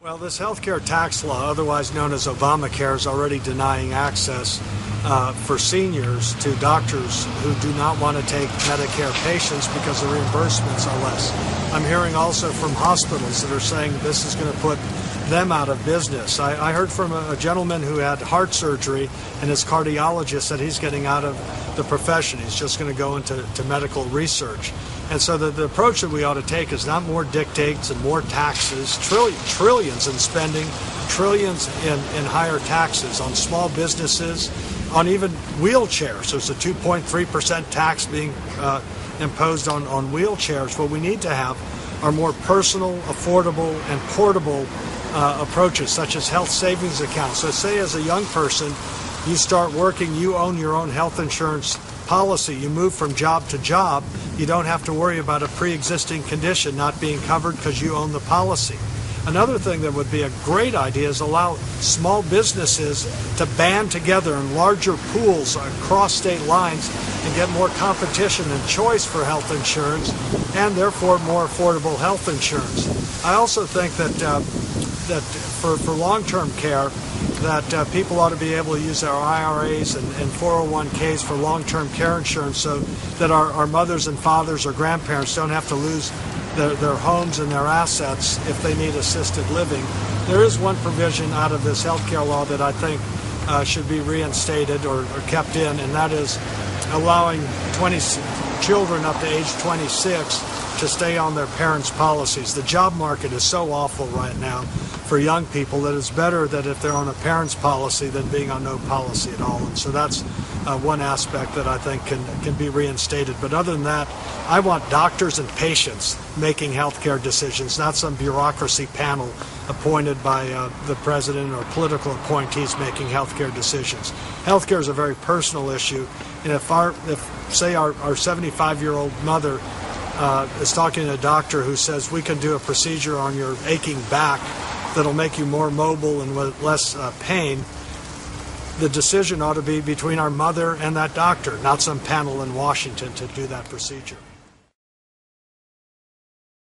Well, this healthcare tax law, otherwise known as Obamacare, is already denying access for seniors to doctors who do not want to take Medicare patients because the reimbursements are less. I'm hearing also from hospitals that are saying this is going to put them out of business. I heard from a gentleman who had heart surgery, and his cardiologist said he's getting out of the profession. He's just going to go into medical research. And so the approach that we ought to take is not more dictates and more taxes, trillions in spending, trillions in higher taxes on small businesses, on even wheelchairs. There's a 2.3% tax being imposed on wheelchairs. What we need to have are more personal, affordable, and portable approaches, such as health savings accounts. So say as a young person, you start working, you own your own health insurance policy, you move from job to job, you don't have to worry about a pre-existing condition not being covered because you own the policy. Another thing that would be a great idea is allow small businesses to band together in larger pools across state lines and get more competition and choice for health insurance, and therefore more affordable health insurance. I also think that for long-term care, that people ought to be able to use their IRAs and 401ks for long-term care insurance, so that our mothers and fathers or grandparents don't have to lose their homes and their assets if they need assisted living. There is one provision out of this health care law that I think should be reinstated or kept in, and that is allowing children up to age 26 to stay on their parents' policies. The job market is so awful right now for young people that it's better that if they're on a parent's policy than being on no policy at all. And so that's one aspect that I think can be reinstated. But other than that, I want doctors and patients making healthcare decisions, not some bureaucracy panel appointed by the president or political appointees making healthcare decisions. Healthcare is a very personal issue, and if say our 75-year-old mother is talking to a doctor who says we can do a procedure on your aching back that'll make you more mobile and with less pain, the decision ought to be between our mother and that doctor, not some panel in Washington to do that procedure.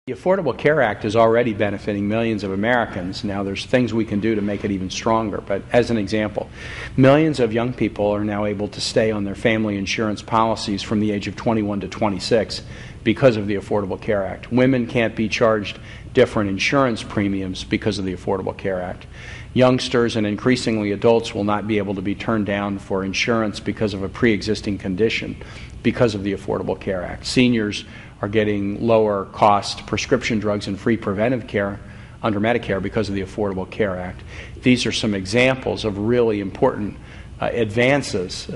The Affordable Care Act is already benefiting millions of Americans. Now there's things we can do to make it even stronger, but as an example, millions of young people are now able to stay on their family insurance policies from the age of 21 to 26 because of the Affordable Care Act. Women can't be charged different insurance premiums because of the Affordable Care Act. Youngsters and increasingly adults will not be able to be turned down for insurance because of a pre-existing condition because of the Affordable Care Act. Seniors are getting lower cost prescription drugs and free preventive care under Medicare because of the Affordable Care Act. These are some examples of really important advances.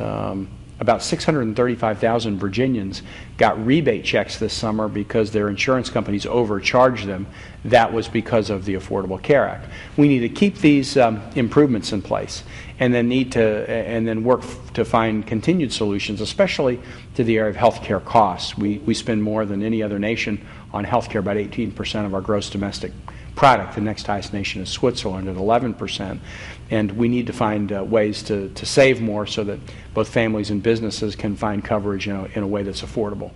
About 635,000 Virginians got rebate checks this summer because their insurance companies overcharged them. That was because of the Affordable Care Act. We need to keep these improvements in place, and then work to find continued solutions, especially to the area of health care costs. We spend more than any other nation on health care, about 18% of our gross domestic product. The next highest nation is Switzerland at 11%. And we need to find ways to save more so that both families and businesses can find coverage in a way that's affordable.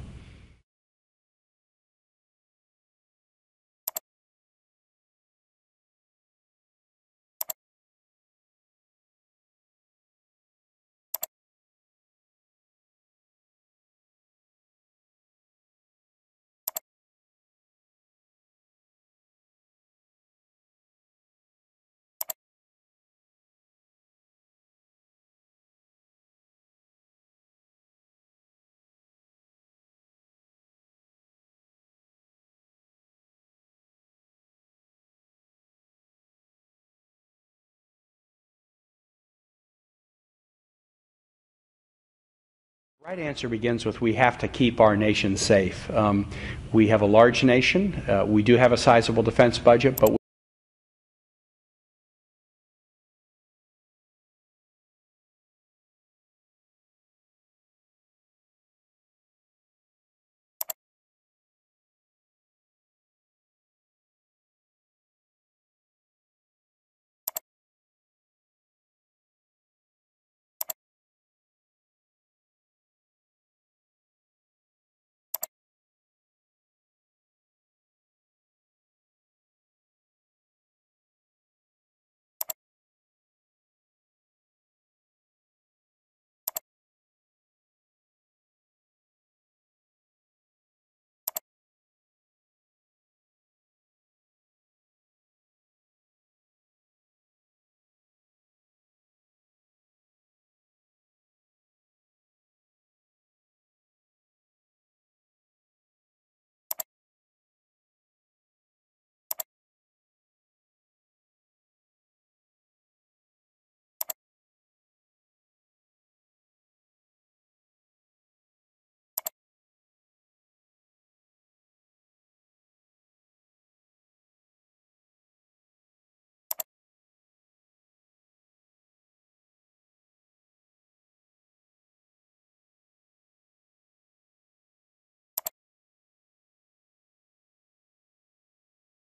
The right answer begins with we have to keep our nation safe. We have a large nation. We do have a sizable defense budget, but